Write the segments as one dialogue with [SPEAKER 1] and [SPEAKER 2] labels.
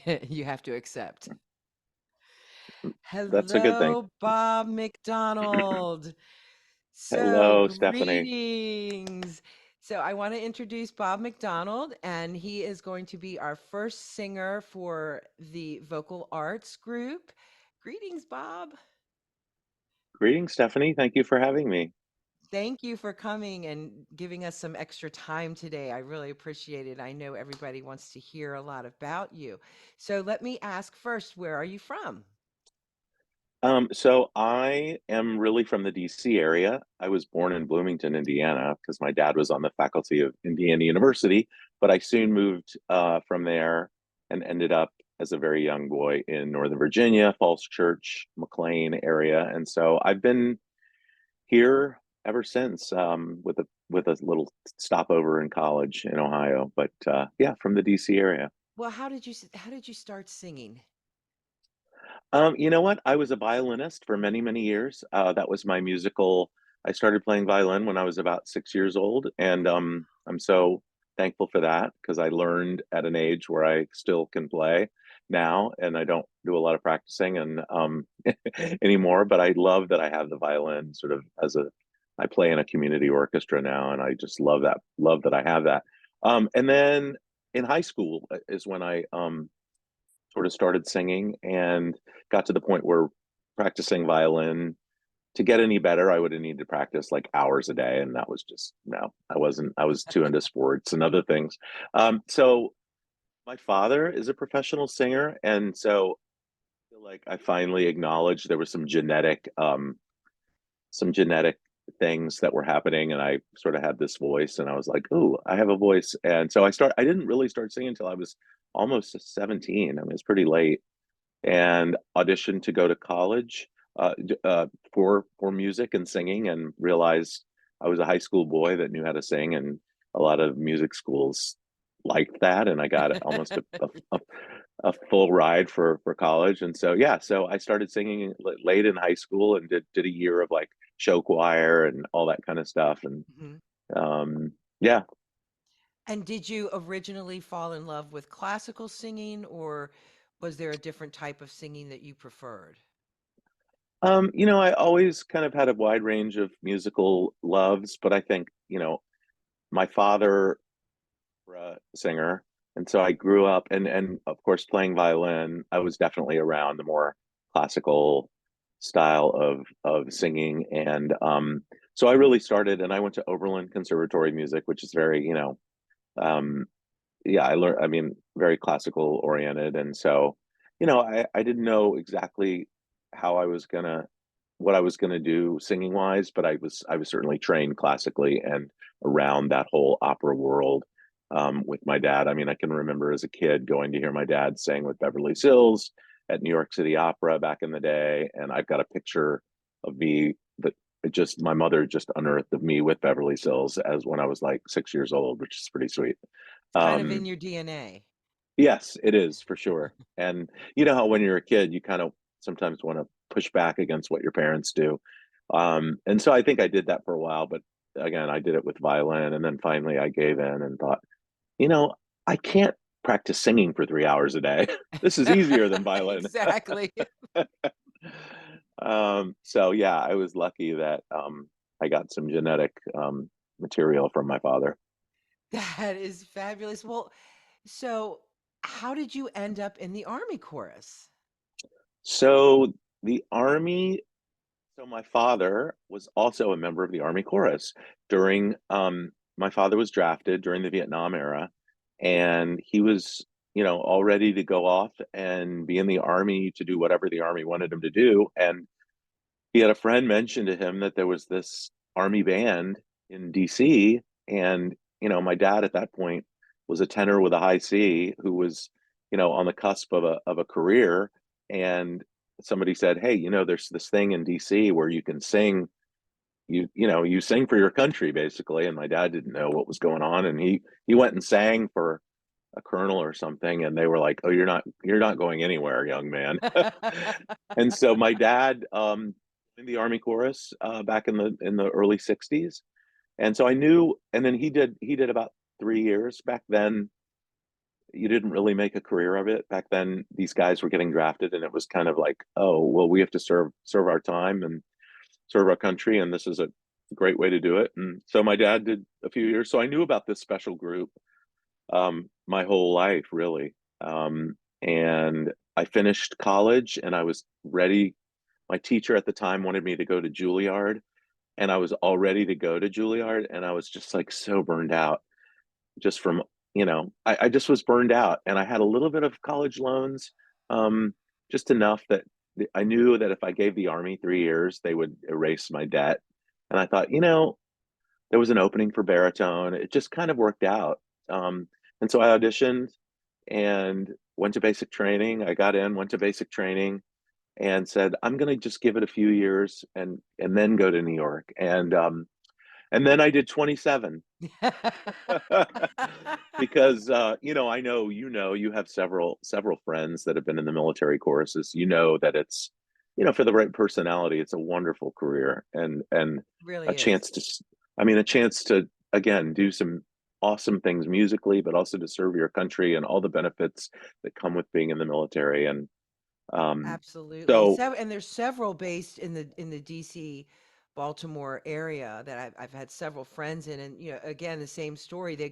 [SPEAKER 1] You have to accept.
[SPEAKER 2] That's a good thing.
[SPEAKER 1] Hello, Bob McDonald. So,
[SPEAKER 2] Hello, Stephanie.
[SPEAKER 1] greetings. So, I want to introduce Bob McDonald, and he is going to be our first singer for the vocal arts group. Greetings, Bob.
[SPEAKER 2] Greetings, Stephanie. Thank you for having me.
[SPEAKER 1] Thank you for coming and giving us some extra time today. I really appreciate it. I know everybody wants to hear a lot about you. So, let me ask first, where are you from?
[SPEAKER 2] So I am really from the DC area. I was born in Bloomington, Indiana, because my dad was on the faculty of Indiana University, but I soon moved from there and ended up as a very young boy in Northern Virginia, Falls Church, McLean area. And so I've been here ever since with a little stopover in college in Ohio. But yeah, from the DC area.
[SPEAKER 1] Well, how did you start singing?
[SPEAKER 2] You know what? I was a violinist for many, many years. That was my musical. I started playing violin when I was about 6 years old, and I'm so thankful for that because I learned at an age where I still can play now, and I don't do a lot of practicing and anymore. But I love that I have the violin sort of as a. I play in a community orchestra now, and I just love that. Love that I have that. And then in high school is when I sort of started singing and got to the point where practicing violin to get any better, I would have needed to practice like hours a day. And that was just, no, I wasn't, I was too into sports and other things. So my father is a professional singer. And so I feel like I finally acknowledged there was some genetic things that were happening. And I sort of had this voice and I was like, oh, I have a voice. And so I didn't really start singing until I was almost 17. I mean, it's pretty late and auditioned to go to college for music and singing, and realized I was a high school boy that knew how to sing, and a lot of music schools liked that, and I got almost a full ride for college. And so yeah, so I started singing late in high school and did a year of like show choir and all that kind of stuff, and
[SPEAKER 1] Mhm.
[SPEAKER 2] yeah.
[SPEAKER 1] And did you originally fall in love with classical singing, or was there a different type of singing that you preferred?
[SPEAKER 2] I always kind of had a wide range of musical loves, but I think, my father singer, and so I grew up and of course playing violin. I was definitely around the more classical style of singing, and so I really started. And I went to Oberlin Conservatory Music, which is very um, yeah, I learned. I mean, very classical oriented, and so I didn't know exactly how I was gonna what I was gonna do singing wise, but I was certainly trained classically and around that whole opera world with my dad. I mean, I can remember as a kid going to hear my dad sing with Beverly Sills at New York City Opera back in the day, and I've got a picture of me that it just my mother just unearthed of me with Beverly Sills as when I was like 6 years old, which is pretty sweet.
[SPEAKER 1] It's kind of in
[SPEAKER 2] Um,
[SPEAKER 1] your DNA.
[SPEAKER 2] yes, it is for sure. And you know how when you're a kid, you kind of sometimes want to push back against what your parents do. And so I think I did that for a while, but again, I did it with violin. And then finally I gave in and thought, you know, I can't practice singing for 3 hours a day. This is easier than violin.
[SPEAKER 1] Exactly.
[SPEAKER 2] So yeah, I was lucky that I got some genetic material from my father.
[SPEAKER 1] That is fabulous. Well, so how did you end up in the Army chorus?
[SPEAKER 2] So the army So my father was also a member of the Army chorus during my father was drafted during the Vietnam era, and he was, all ready to go off and be in the army to do whatever the army wanted him to do. And he had a friend mention to him that there was this army band in DC, and my dad at that point was a tenor with a high C who was, on the cusp of a career. And somebody said, hey, there's this thing in DC where you can sing, you sing for your country basically. And my dad didn't know what was going on, and he went and sang for a colonel or something, and they were like, oh, you're not going anywhere, young man. And so my dad in the Army chorus back in the early 60s. And so I knew, and then he did about 3 years back then. you didn't really make a career of it. Back then, these guys were getting drafted, and it was kind of like, oh, well, we have to serve our time and serve our country, and this is a great way to do it. And so my dad did a few years, so I knew about this special group my whole life, really. And I finished college, and I was ready. My teacher at the time wanted me to go to Juilliard, and I was all ready to go to Juilliard, and I was just like so burned out just from, I just was burned out, and I had a little bit of college loans, um, just enough that I knew that if I gave the Army 3 years, they would erase my debt. And I thought, there was an opening for baritone. It just kind of worked out. And so I auditioned and went to basic training. I got in, went to basic training, and said, I'm going to just give it a few years and then go to New York. And then I did 27 because I know you have several friends that have been in the military courses. You know that it's for the right personality, it's a wonderful career, and a
[SPEAKER 1] Really is.
[SPEAKER 2] chance to, a chance to again do some awesome things musically, but also to serve your country and all the benefits that come with being in the military. And
[SPEAKER 1] Absolutely.
[SPEAKER 2] so
[SPEAKER 1] So, and there's several based in the DC, Baltimore area that I've had several friends in, and again, the same story. They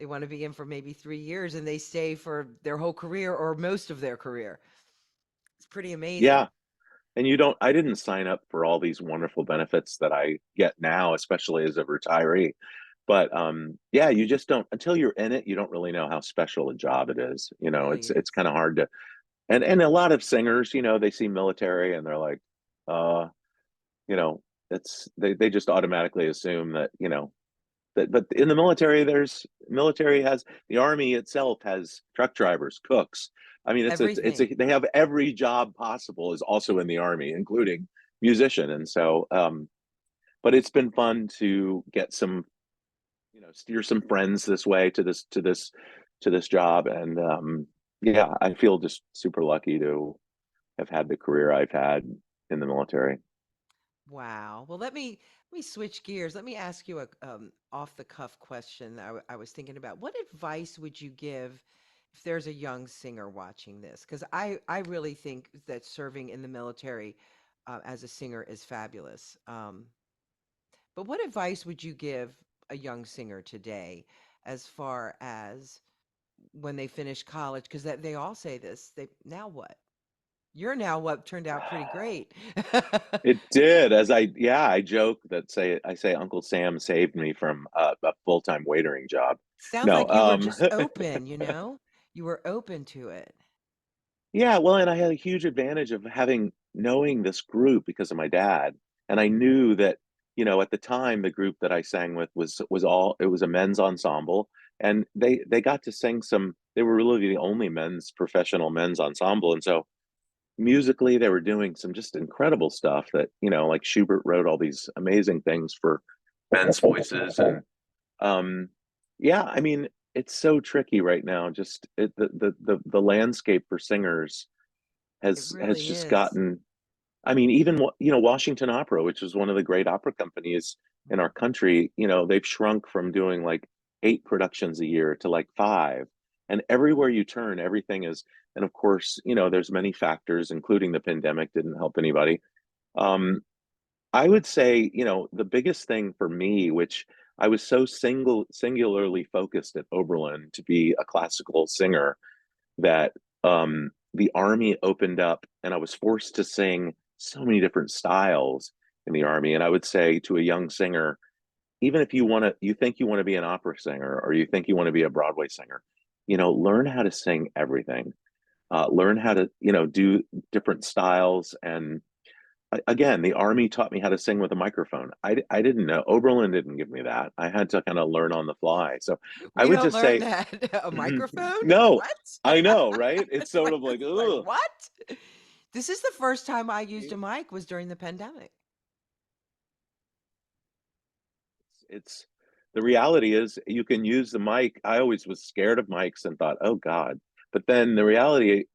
[SPEAKER 1] want to be in for maybe 3 years, and they stay for their whole career or most of their career. It's pretty amazing.
[SPEAKER 2] yeah, and I didn't sign up for all these wonderful benefits that I get now, especially as a retiree. But yeah, you just don't, until you're in it, you don't really know how special a job it is.
[SPEAKER 1] It really
[SPEAKER 2] It's
[SPEAKER 1] is.
[SPEAKER 2] kind of hard to, and a lot of singers, they see military and they're like, uh, you know, they just automatically assume that, but in the military, the Army itself has truck drivers, cooks. I mean,
[SPEAKER 1] Everything.
[SPEAKER 2] they have every job possible is also in the Army, including musician. And so, but it's been fun to get some, steer some friends this way to this job. And yeah, I feel just super lucky to have had the career I've had in the military.
[SPEAKER 1] Wow. Well, let me switch gears. Let me ask you a off the cuff question that I was thinking about. What advice would you give if there's a young singer watching this? Because I really think that serving in the military as a singer is fabulous. But what advice would you give a young singer today as far as when they finish college? Because that they all say this. They now what? Your now what turned out pretty great.
[SPEAKER 2] It did. I joke that I say Uncle Sam saved me from a full-time waitering job.
[SPEAKER 1] Sounds
[SPEAKER 2] No,
[SPEAKER 1] like you were just open, you know? You were open to it.
[SPEAKER 2] yeah, well, and I had a huge advantage of knowing this group because of my dad. And I knew that, at the time the group that I sang with it was a men's ensemble. And they got to sing they were really the only professional men's ensemble. And so musically they were doing some just incredible stuff that, like Schubert wrote all these amazing things for men's voices. And yeah, I mean, it's so tricky right now. Just the landscape for singers
[SPEAKER 1] It
[SPEAKER 2] has
[SPEAKER 1] really
[SPEAKER 2] just
[SPEAKER 1] is.
[SPEAKER 2] gotten. I mean, even Washington Opera, which is one of the great opera companies in our country, they've shrunk from doing like 8 productions a year to like 5. And everywhere you turn, everything is. And of course, there's many factors, including the pandemic, didn't help anybody. Um, I would say, the biggest thing for me, which I was so singularly focused at Oberlin to be a classical singer, that the Army opened up and I was forced to sing so many different styles in the Army. And I would say to a young singer, even if you think you want to be an opera singer or you think you want to be a Broadway singer, learn how to sing everything. Learn how to, do different styles. And again, the Army taught me how to sing with a microphone. I didn't know. Oberlin didn't give me that. I had to kind of learn on the fly. So I
[SPEAKER 1] We
[SPEAKER 2] would
[SPEAKER 1] don't
[SPEAKER 2] just
[SPEAKER 1] learn
[SPEAKER 2] say,
[SPEAKER 1] that. A microphone?
[SPEAKER 2] no,
[SPEAKER 1] What?
[SPEAKER 2] I know, right? It's sort of like,
[SPEAKER 1] It's like,
[SPEAKER 2] ugh.
[SPEAKER 1] what? This is the first time I used a mic was during the pandemic.
[SPEAKER 2] It's the reality is you can use the mic. I always was scared of mics and thought, oh God. But then the reality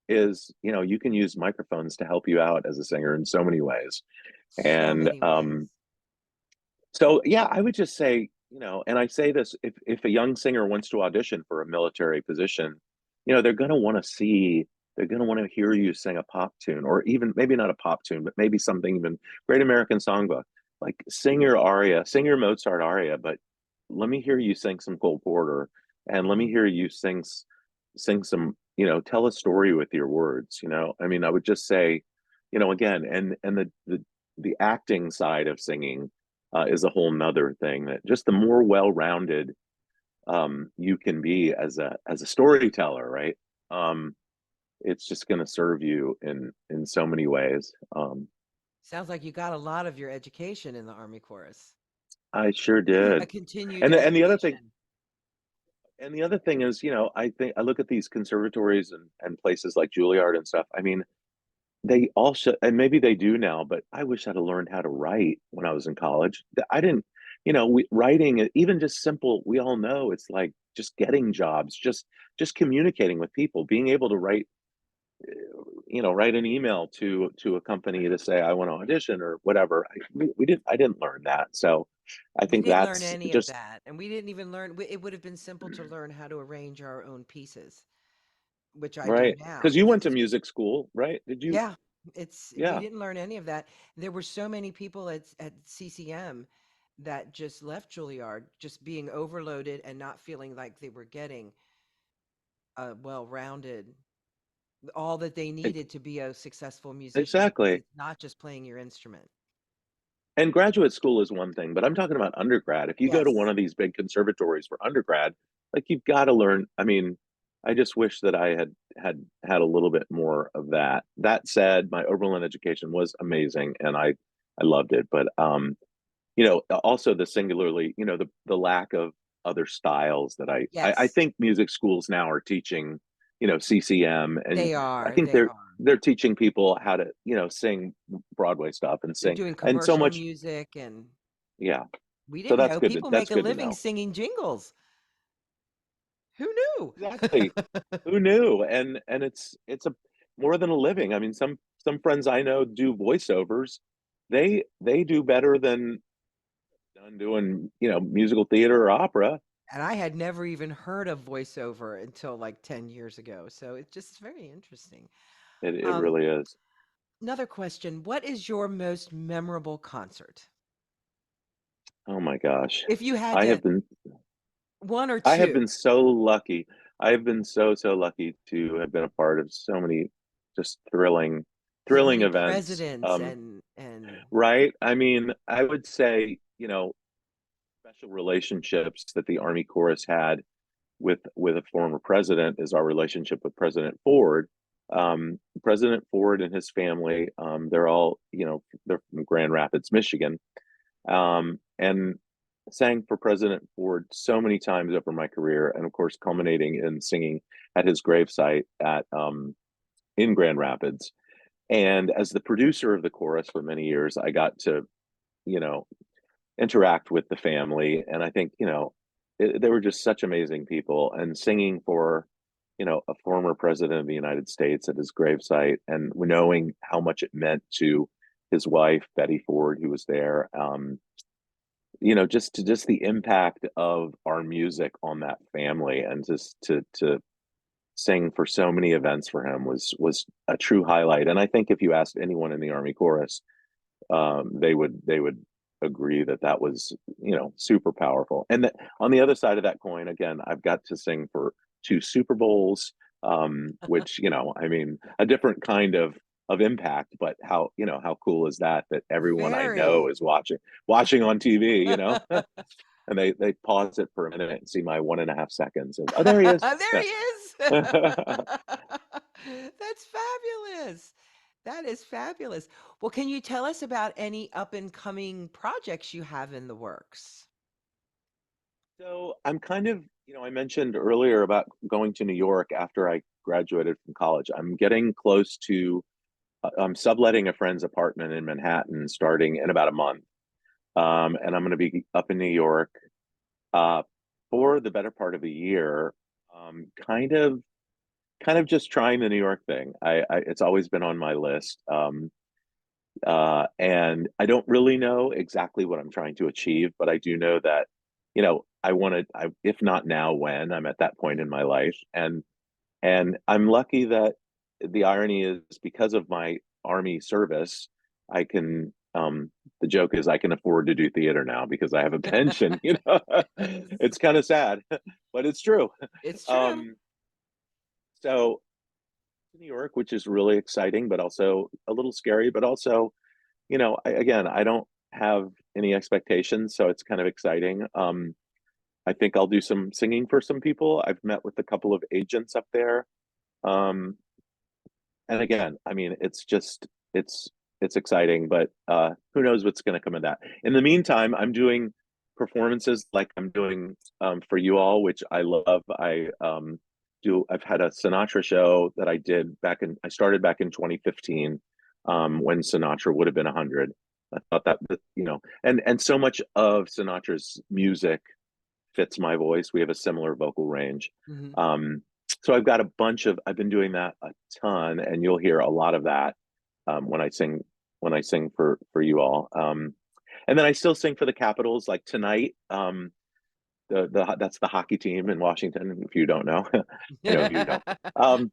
[SPEAKER 2] is, you can use microphones to help you out as a singer in so many ways.
[SPEAKER 1] So
[SPEAKER 2] And
[SPEAKER 1] many ways.
[SPEAKER 2] so yeah, I would just say, and I say this, if a young singer wants to audition for a military position, they're going to want to see, they're going to want to hear you sing a pop tune, or even maybe not a pop tune, but maybe something even Great American Songbook. Like sing your aria, sing your Mozart aria, but let me hear you sing some Cole Porter, and let me
[SPEAKER 1] Mhm.
[SPEAKER 2] hear you sing some, tell a story with your words. I mean, I would just say, again, and the acting side of singing is a whole nother thing, that just the more well-rounded you can be as a storyteller, right? Um, it's just going to serve you in so many ways.
[SPEAKER 1] Sounds like you got a lot of your education in the Army chorus.
[SPEAKER 2] I sure
[SPEAKER 1] A
[SPEAKER 2] did.
[SPEAKER 1] continued
[SPEAKER 2] And the other thing,
[SPEAKER 1] education.
[SPEAKER 2] is, I think I look at these conservatories and places like Juilliard and stuff. I mean, they all should, and maybe they do now, but I wish I'd have learned how to write when I was in college. I didn't, writing, even just simple, we all know it's like just getting jobs, just communicating with people, being able to write an email to a company to say I want to audition or whatever. I didn't learn that. So I
[SPEAKER 1] We
[SPEAKER 2] think
[SPEAKER 1] didn't learn
[SPEAKER 2] that's
[SPEAKER 1] any of
[SPEAKER 2] just
[SPEAKER 1] that, and we didn't even learn it would have been simple to learn how to arrange our own pieces, which I do
[SPEAKER 2] right.
[SPEAKER 1] now.
[SPEAKER 2] Because you went to music school, right? Did you?
[SPEAKER 1] Yeah, it's we
[SPEAKER 2] Yeah.
[SPEAKER 1] didn't learn any of that. There were so many people at CCM that just left Juilliard just being overloaded and not feeling like they were getting a well-rounded all that they
[SPEAKER 2] e-
[SPEAKER 1] needed to be a successful musician because
[SPEAKER 2] exactly.
[SPEAKER 1] it's not just playing your instrument.
[SPEAKER 2] And graduate school is one thing, but I'm talking about undergrad. If you go to one
[SPEAKER 1] Yes.
[SPEAKER 2] of these big conservatories for undergrad, like you've got to learn. I mean, I just wish that I had a little bit more of that. That said, my Oberlin education was amazing, and I loved it. But also the singularly, the lack of other styles that I
[SPEAKER 1] Yes.
[SPEAKER 2] think music schools now are teaching, CCM, and
[SPEAKER 1] They
[SPEAKER 2] I
[SPEAKER 1] are.
[SPEAKER 2] think
[SPEAKER 1] They are.
[SPEAKER 2] they're teaching people how to, sing Broadway stuff and
[SPEAKER 1] They're
[SPEAKER 2] sing,
[SPEAKER 1] doing
[SPEAKER 2] and so
[SPEAKER 1] commercial
[SPEAKER 2] much.
[SPEAKER 1] music and
[SPEAKER 2] Yeah.
[SPEAKER 1] we
[SPEAKER 2] So
[SPEAKER 1] didn't know people
[SPEAKER 2] that's
[SPEAKER 1] make a
[SPEAKER 2] good to
[SPEAKER 1] living
[SPEAKER 2] know.
[SPEAKER 1] singing jingles. Who knew?
[SPEAKER 2] Exactly. Who knew? And it's a more than a living. I mean, some friends I know do voiceovers. They do better than done doing, musical theater or opera.
[SPEAKER 1] And I had never even heard of voiceover until like 10 years ago. So it's just very interesting.
[SPEAKER 2] It
[SPEAKER 1] Um,
[SPEAKER 2] really is.
[SPEAKER 1] Another question. What is your most memorable concert?
[SPEAKER 2] Oh my gosh.
[SPEAKER 1] If you had
[SPEAKER 2] I
[SPEAKER 1] to,
[SPEAKER 2] have been
[SPEAKER 1] one or
[SPEAKER 2] I have
[SPEAKER 1] two,
[SPEAKER 2] been so lucky. I have been so lucky to have been a part of so many just
[SPEAKER 1] so
[SPEAKER 2] thrilling
[SPEAKER 1] many
[SPEAKER 2] events.
[SPEAKER 1] presidents and
[SPEAKER 2] Right? I mean, I would say, special relationships that the Army Chorus had with a former president is our relationship with President Ford. President Ford and his family, they're all, they're from Grand Rapids, Michigan, and sang for President Ford so many times over my career, and of course, culminating in singing at his gravesite at in Grand Rapids. And as the producer of the chorus for many years, I got to, you know, interact with the family, and I think, they were just such amazing people, and singing for, a former president of the United States at his gravesite, and knowing how much it meant to his wife Betty Ford, who was there. Just the impact of our music on that family, and just to sing for so many events for him was a true highlight. And I think if you asked anyone in the Army chorus, they would agree that that was, super powerful. And on the other side of that coin, again, I've got to sing for two Super Bowls, which, I mean, a different kind of impact, but how cool is that, that everyone I know
[SPEAKER 1] very.
[SPEAKER 2] is watching on TV, and they pause it for a minute and see my 1.5 seconds of, oh, there he is.
[SPEAKER 1] There
[SPEAKER 2] Yeah.
[SPEAKER 1] he is. That's fabulous. That is fabulous. Well, can you tell us about any up and coming projects you have in the works?
[SPEAKER 2] So I'm kind of, I mentioned earlier about going to New York after I graduated from college. I'm getting close to, I'm subletting a friend's apartment in Manhattan starting in about a month. And I'm going to be up in New York uh, for the better part of a year, kind of just trying the New York thing. It's always been on my list. And I don't really know exactly what I'm trying to achieve, but I do know that I wanted, if not now, when I'm at that point in my life, and I'm lucky that the irony is because of my army service, I can. The joke is I can afford to do theater now because I have a pension. It's kind of sad, but it's true.
[SPEAKER 1] It's true.
[SPEAKER 2] Um, so New York, which is really exciting, but also a little scary, but also, again, I don't have any expectations, so it's kind of exciting. I think I'll do some singing for some people. I've met with a couple of agents up there. Um, and again, I mean, it's it's exciting, but who knows what's going to come of that. In the meantime, I'm doing performances like I'm doing for you all, which I love. I've had a Sinatra show that I started back in 2015, when Sinatra would have been 100. I thought and so much of Sinatra's music fits my voice. We have a similar vocal range.
[SPEAKER 1] Hmm.
[SPEAKER 2] Um, so I've been doing that a ton, and you'll hear a lot of that when I sing for you all. And then I still sing for the Capitals. Like tonight, that's the hockey team in Washington. If you don't know, I know you don't.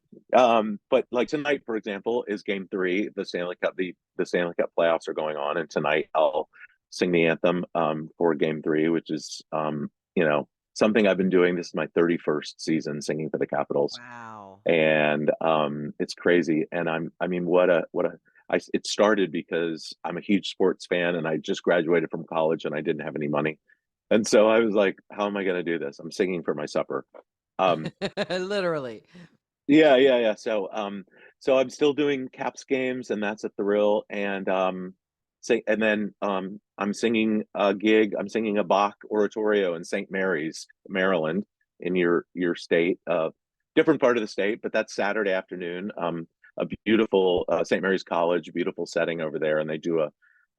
[SPEAKER 2] But like tonight, for example, is Game Three. The Stanley Cup playoffs are going on, and tonight I'll sing the anthem for Game Three, which is something I've been doing. This is my 31st season singing for the Capitals,
[SPEAKER 1] Wow.
[SPEAKER 2] and it's crazy. And I mean, it started because I'm a huge sports fan, and I just graduated from college, and I didn't have any money, and so I was like, how am I going to do this? I'm singing for my supper. Um,
[SPEAKER 1] Literally.
[SPEAKER 2] yeah, yeah, yeah. So I'm still doing Caps games, and that's a thrill. And then I'm singing a gig. I'm singing a Bach oratorio in St. Mary's, Maryland, in your state, different part of the state, but that's Saturday afternoon. A beautiful St. Mary's College, beautiful setting over there, and they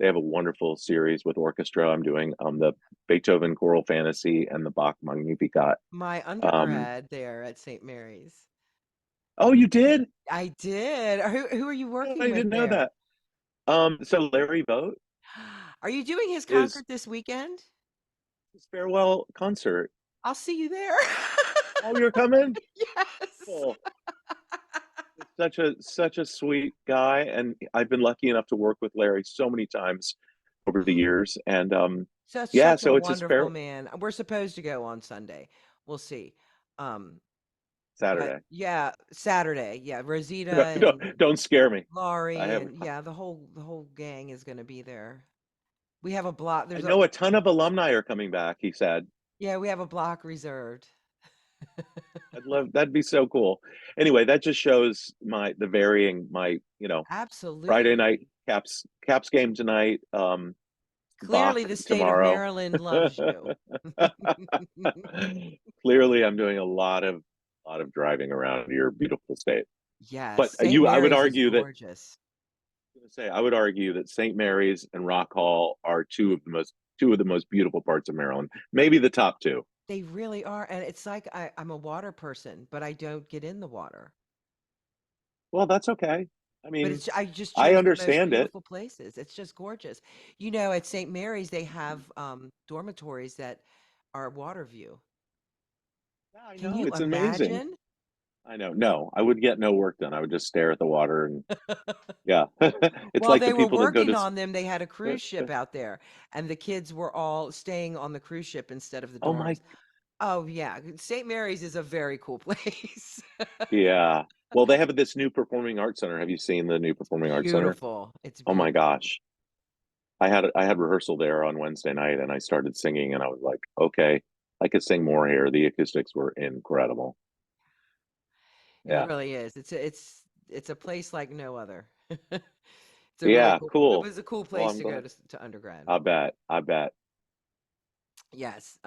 [SPEAKER 2] have a wonderful series with orchestra. I'm doing the Beethoven Choral Fantasy and the Bach Magnificat.
[SPEAKER 1] My
[SPEAKER 2] Um,
[SPEAKER 1] undergrad there at St. Mary's.
[SPEAKER 2] oh, you did?
[SPEAKER 1] I did. Who are you
[SPEAKER 2] Oh,
[SPEAKER 1] working
[SPEAKER 2] I
[SPEAKER 1] with
[SPEAKER 2] didn't know
[SPEAKER 1] there?
[SPEAKER 2] that. So Larry Vogt
[SPEAKER 1] Are you doing his
[SPEAKER 2] is
[SPEAKER 1] concert this weekend?
[SPEAKER 2] his farewell concert.
[SPEAKER 1] I'll see you there.
[SPEAKER 2] Oh, you're coming?
[SPEAKER 1] Yes.
[SPEAKER 2] Cool. Such a sweet guy, and I've been lucky enough to work with Larry so many times over the years. And yeah,
[SPEAKER 1] Such a
[SPEAKER 2] so it's his
[SPEAKER 1] wonderful
[SPEAKER 2] fair
[SPEAKER 1] man. We're supposed to go on Sunday. We'll see. Um, but
[SPEAKER 2] Saturday.
[SPEAKER 1] yeah, Saturday. Yeah, Rosita and
[SPEAKER 2] Don't scare me. I
[SPEAKER 1] Laurie
[SPEAKER 2] have
[SPEAKER 1] and yeah, the whole gang is going to be there. We have a block.
[SPEAKER 2] I
[SPEAKER 1] There's a
[SPEAKER 2] know a ton of alumni are coming back. He said.
[SPEAKER 1] Yeah, we have a block reserved.
[SPEAKER 2] That'd be so cool. Anyway, that just shows the varying my Friday
[SPEAKER 1] Absolutely.
[SPEAKER 2] night Caps game tonight.
[SPEAKER 1] Clearly,
[SPEAKER 2] Bach
[SPEAKER 1] the state of
[SPEAKER 2] tomorrow.
[SPEAKER 1] Maryland loves you.
[SPEAKER 2] Clearly, I'm doing a lot of driving around your beautiful state.
[SPEAKER 1] Yes,
[SPEAKER 2] But
[SPEAKER 1] St.
[SPEAKER 2] I would
[SPEAKER 1] Mary's is
[SPEAKER 2] argue that
[SPEAKER 1] gorgeous.
[SPEAKER 2] I would argue that St. Mary's and Rock Hall are two of the most beautiful parts of Maryland. Maybe the top two.
[SPEAKER 1] They really are, and it's like I'm a water person, but I don't get in the water.
[SPEAKER 2] Well, that's okay. I
[SPEAKER 1] But
[SPEAKER 2] mean,
[SPEAKER 1] it's I just
[SPEAKER 2] I
[SPEAKER 1] chose the most
[SPEAKER 2] understand it.
[SPEAKER 1] beautiful places. It's just gorgeous. At St. Mary's they have dormitories that are water view.
[SPEAKER 2] Yeah, I
[SPEAKER 1] Can
[SPEAKER 2] know
[SPEAKER 1] you
[SPEAKER 2] it's amazing.
[SPEAKER 1] imagine?
[SPEAKER 2] I know. No, I would get no work done. I would just stare at the water and yeah. It's
[SPEAKER 1] While
[SPEAKER 2] like the
[SPEAKER 1] they were
[SPEAKER 2] people that go
[SPEAKER 1] working
[SPEAKER 2] to.
[SPEAKER 1] on them, they had a cruise ship out there, and the kids were all staying on the cruise ship instead of the
[SPEAKER 2] Oh my.
[SPEAKER 1] dorms. Oh yeah, St. Mary's is a very cool place.
[SPEAKER 2] Yeah. Well, they have this new performing arts center. Have you seen the new
[SPEAKER 1] It's
[SPEAKER 2] performing arts center?
[SPEAKER 1] beautiful. It's
[SPEAKER 2] Oh my
[SPEAKER 1] beautiful.
[SPEAKER 2] gosh. I had rehearsal there on Wednesday night, and I started singing, and I was like, okay, I could sing more here. The acoustics were incredible.
[SPEAKER 1] It
[SPEAKER 2] Yeah.
[SPEAKER 1] really is. It's a place like no other. It's a really
[SPEAKER 2] Yeah,
[SPEAKER 1] cool. It
[SPEAKER 2] cool.
[SPEAKER 1] was a cool
[SPEAKER 2] Well,
[SPEAKER 1] place
[SPEAKER 2] I'm
[SPEAKER 1] to go
[SPEAKER 2] glad.
[SPEAKER 1] to undergrad.
[SPEAKER 2] I bet. I bet.
[SPEAKER 1] Yes.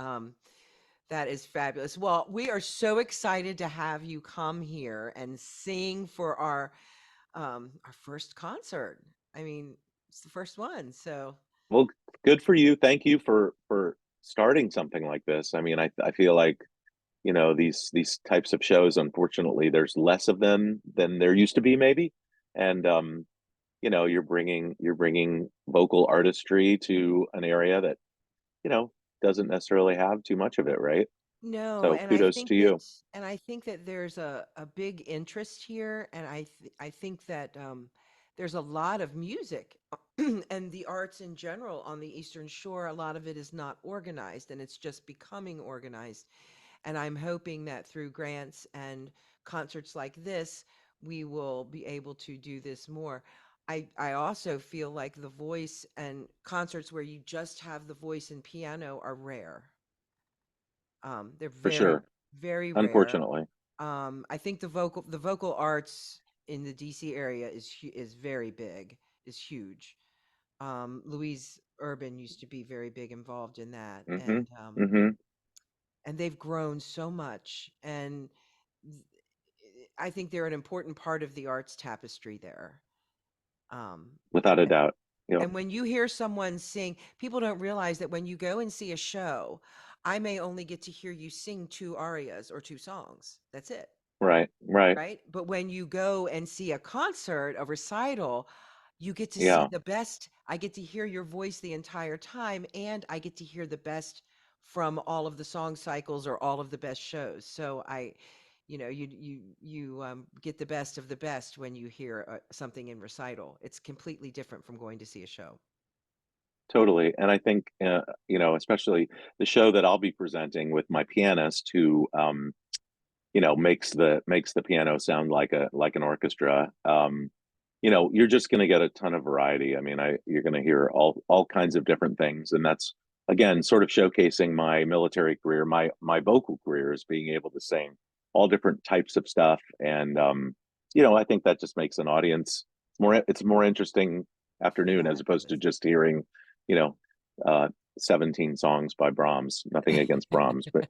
[SPEAKER 1] That is fabulous. Well, we are so excited to have you come here and sing for our first concert. I mean, it's the first one, so
[SPEAKER 2] Well, good for you. Thank you for starting something like this. I mean, I feel like, these types of shows, unfortunately, there's less of them than there used to be, maybe. And you're bringing vocal artistry to an area that, you know, doesn't necessarily have too much of it, right?
[SPEAKER 1] No,
[SPEAKER 2] So kudos to you.
[SPEAKER 1] and I think that there's a big interest here, and I think that there's a lot of music and the arts in general on the Eastern Shore. A lot of it is not organized, and it's just becoming organized. And I'm hoping that through grants and concerts like this, we will be able to do this more. I also feel like the voice and concerts where you just have the voice and piano are rare. They're
[SPEAKER 2] For
[SPEAKER 1] very,
[SPEAKER 2] sure.
[SPEAKER 1] very rare.
[SPEAKER 2] Unfortunately.
[SPEAKER 1] I think the vocal arts in the DC area is very big, is huge. Louise Urban used to be very big involved in that,
[SPEAKER 2] Mm-hmm. Mm-hmm.
[SPEAKER 1] and they've grown so much, and th- I think they're an important part of the arts tapestry there. Um,
[SPEAKER 2] Without a doubt. Yep.
[SPEAKER 1] And when you hear someone sing, people don't realize that when you go and see a show, I may only get to hear you sing two arias or two songs. That's it.
[SPEAKER 2] Right. Right.
[SPEAKER 1] Right. But when you go and see a concert, a recital, you get to see
[SPEAKER 2] Yeah.
[SPEAKER 1] the best. I get to hear your voice the entire time, and I get to hear the best from all of the song cycles or all of the best shows. So you get the best of the best when you hear something in recital. It's completely different from going to see a show.
[SPEAKER 2] Totally. And I think, especially the show that I'll be presenting with my pianist who, makes the piano sound like an orchestra. You're just going to get a ton of variety. I mean, you're going to hear all kinds of different things, and that's again sort of showcasing my military career, my vocal career is being able to sing all different types of stuff, and I think that just makes an audience more. It's a more interesting afternoon as opposed to
[SPEAKER 1] Fabulous.
[SPEAKER 2] just hearing, you know, uh, 17 songs by Brahms. Nothing against Brahms, but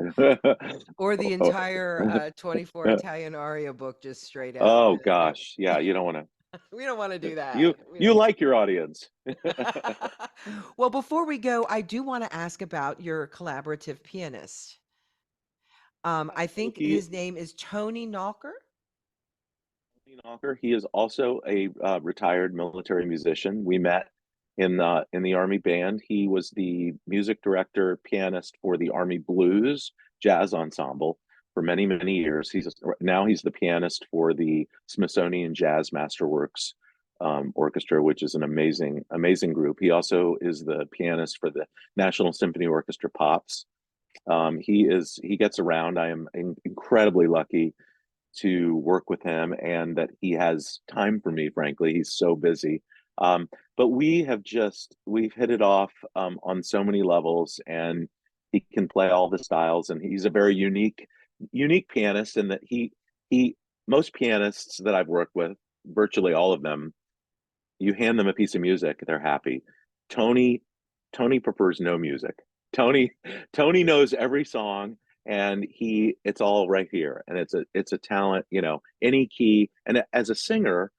[SPEAKER 1] Or the entire 24 Italian aria book just straight out.
[SPEAKER 2] oh gosh, yeah, you don't want to.
[SPEAKER 1] We don't want to do that.
[SPEAKER 2] You
[SPEAKER 1] We
[SPEAKER 2] you
[SPEAKER 1] don't.
[SPEAKER 2] like your audience.
[SPEAKER 1] Well, before we go, I do want to ask about your collaborative pianist. I
[SPEAKER 2] So
[SPEAKER 1] think his name is Tony Knocker.
[SPEAKER 2] He is also a retired military musician. We met in the Army band. He was the music director, pianist for the Army Blues Jazz Ensemble for many, many years. Now he's the pianist for the Smithsonian Jazz Masterworks Orchestra, which is an amazing, amazing group. He also is the pianist for the National Symphony Orchestra Pops. He gets around. I am incredibly lucky to work with him and that he has time for me. Frankly, he's so busy. But we've hit it off on so many levels, and he can play all the styles, and he's a very unique pianist in that he most pianists that I've worked with, virtually all of them, you hand them a piece of music, they're happy. Tony Tony prefers no music. Tony Tony knows every song, and he it's all right here, and it's a talent, any key, and as a singer,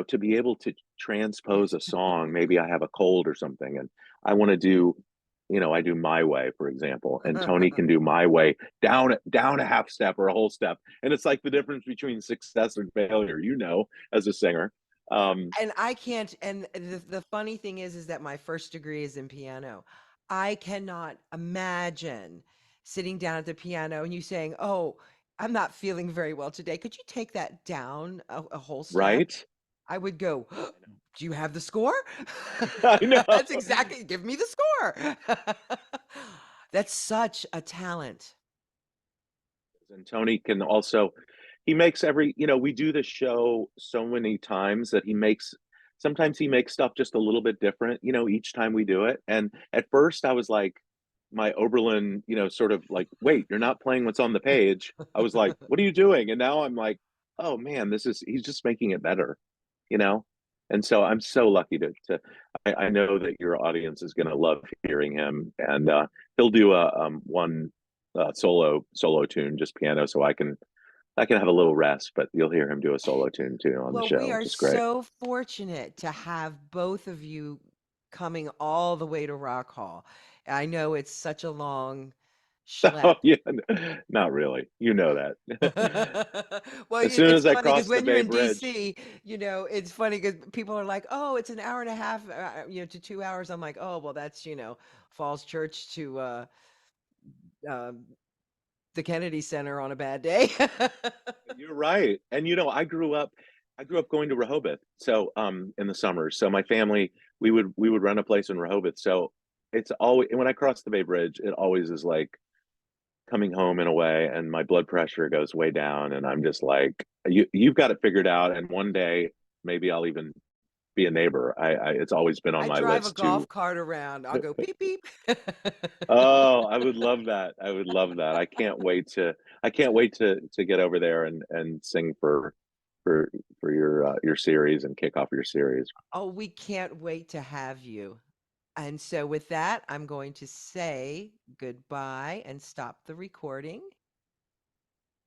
[SPEAKER 2] to be able to transpose a song. Maybe I have a cold or something, and I want to do, I do My Way, for example, and Tony can do My Way down a half step or a whole step, and it's like the difference between success and failure, as a singer. um
[SPEAKER 1] And I can't, and the funny thing is that my first degree is in piano. I cannot imagine sitting down at the piano and you saying, "Oh, I'm not feeling very well today. Could you take that down a whole step?"
[SPEAKER 2] right.
[SPEAKER 1] I would go, "Do you have the score?"
[SPEAKER 2] I know.
[SPEAKER 1] That's exactly, give me the score. That's such a talent.
[SPEAKER 2] And Tony can also, he makes we do the show so many times that sometimes he makes stuff just a little bit different, each time we do it. And at first I was like, my Oberlin, sort of like, wait, you're not playing what's on the page. I was like, what are you doing? And now I'm like, oh man, he's just making it better, you know? And so I'm so lucky I know that your audience is going to love hearing him, and he'll do a one solo tune, just piano, so I can have a little rest. But you'll hear him do a solo tune too on the
[SPEAKER 1] Well,
[SPEAKER 2] show,
[SPEAKER 1] we
[SPEAKER 2] which
[SPEAKER 1] are
[SPEAKER 2] is great.
[SPEAKER 1] so fortunate to have both of you coming all the way to Rock Hall. I know it's such a long schlep.
[SPEAKER 2] Oh yeah, not really. You know that.
[SPEAKER 1] Well,
[SPEAKER 2] As soon
[SPEAKER 1] it's
[SPEAKER 2] as I
[SPEAKER 1] funny because
[SPEAKER 2] cross the
[SPEAKER 1] when you're
[SPEAKER 2] Bay
[SPEAKER 1] in
[SPEAKER 2] Bridge,
[SPEAKER 1] DC, it's funny because people are like, "Oh, it's an hour and a half, to 2 hours." I'm like, "Oh, well, that's Falls Church to um, the Kennedy Center on a bad day.
[SPEAKER 2] You're right. And I grew up going to Rehoboth. So in the summers. So my family, we would run a place in Rehoboth. So it's always when I cross the Bay Bridge, it always is like coming home in a way, and my blood pressure goes way down and I'm just like, you've got it figured out, and one day maybe I'll even be a neighbor. It's always been on
[SPEAKER 1] I
[SPEAKER 2] my
[SPEAKER 1] drive a
[SPEAKER 2] list to.
[SPEAKER 1] golf cart around. I'll go beep beep.
[SPEAKER 2] Oh, I would love that. I would love that. I can't wait to get over there and sing for your series and kick off your series.
[SPEAKER 1] Oh, we can't wait to have you. And so with that, I'm going to say goodbye and stop the recording.